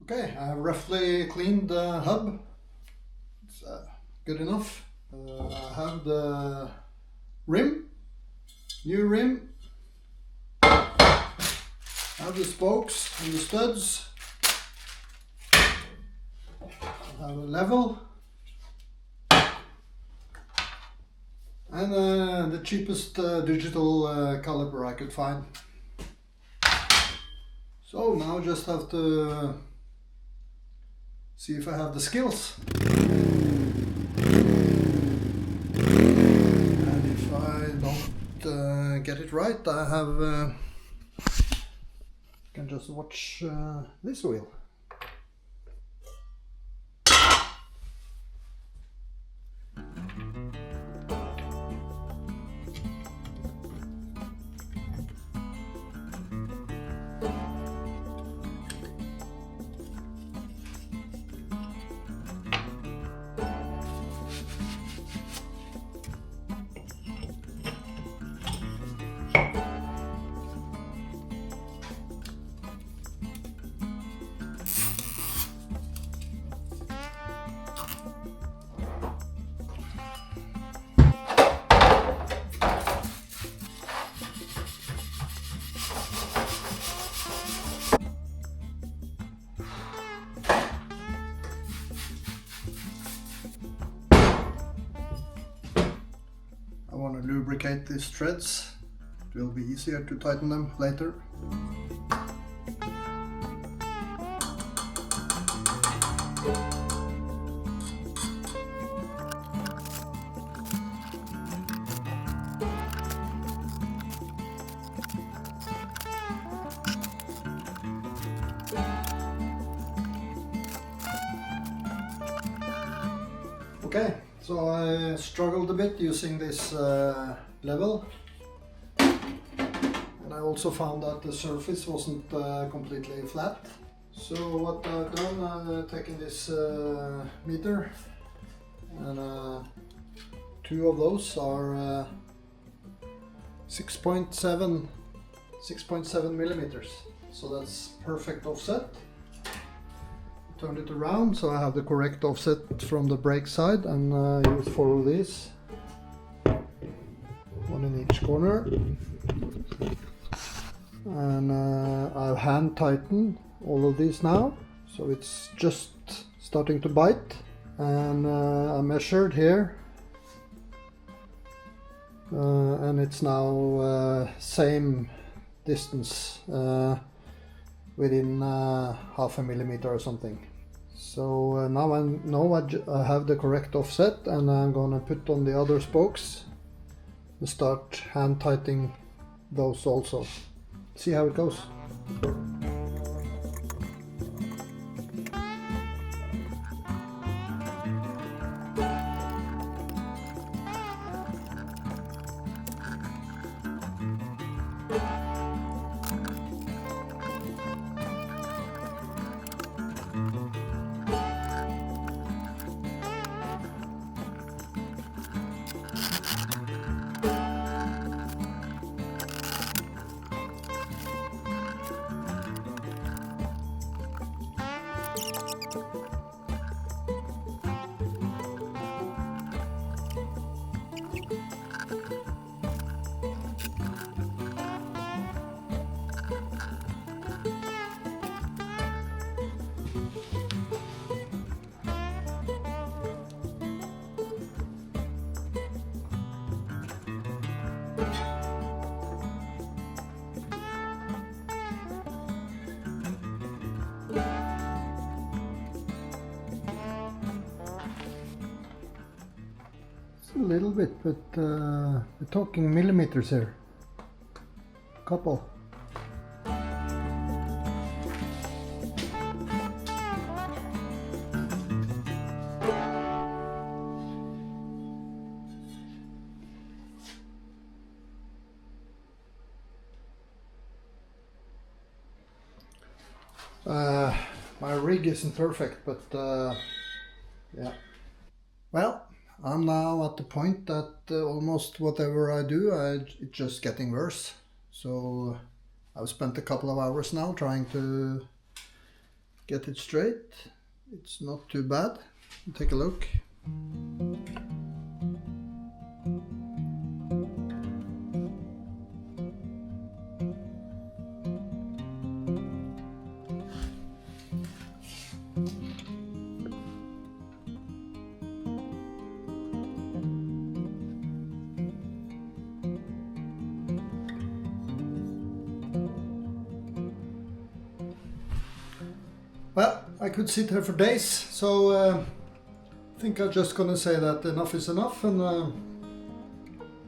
Okay, I have roughly cleaned the hub. It's good enough. I have the rim, new rim. I have the spokes and the studs. I have a level. And the cheapest digital caliper I could find. So now I just have to see if I have the skills. And if I don't get it right, I have can just watch this wheel. I want to lubricate these threads. It will be easier to tighten them later. Okay, so I struggled a bit using this level, and I also found that the surface wasn't completely flat. So what I've done, I've taken this meter, and two of those are 6.7 millimeters, so that's perfect offset. Turn it around so I have the correct offset from the brake side, and use 4 of these, one in each corner, and I've hand tightened all of these now, so it's just starting to bite, and I measured here, and it's now same distance, within half a millimeter or something. So now I know I have the correct offset, and I'm gonna put on the other spokes and start hand tightening those also. See how it goes. A little bit, but we're talking millimeters here. Couple. My rig isn't perfect, but yeah. Well, I'm now at the point that almost whatever I do, it's just getting worse. So I've spent a couple of hours now trying to get it straight. It's not too bad. Take a look. Well, I could sit here for days, so I think I'm just gonna say that enough is enough, and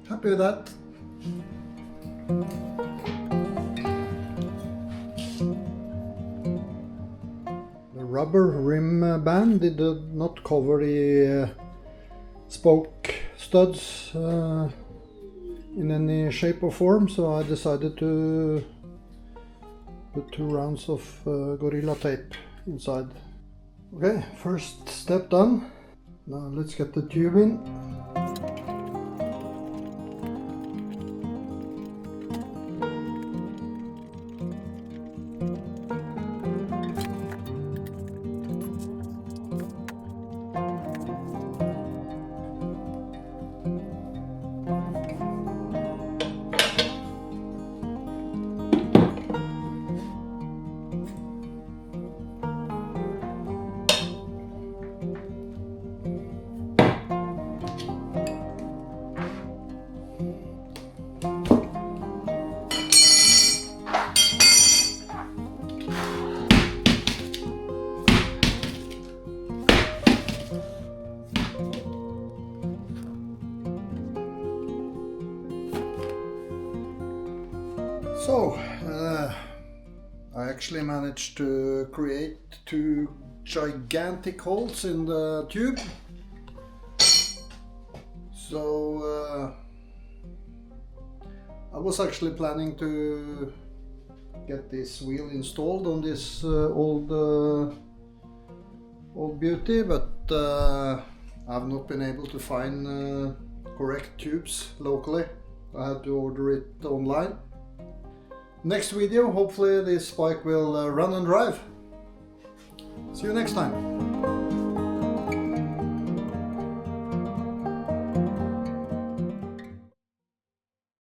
happy with that. The rubber rim band did not cover the spoke studs in any shape or form, so I decided to put 2 rounds of Gorilla tape inside. Okay, first step done. Now let's get the tube in. So, I actually managed to create 2 gigantic holes in the tube. So, I was actually planning to get this wheel installed on this old beauty, but I've not been able to find correct tubes locally. I had to order it online. Next video, hopefully this bike will run and drive. See you next time.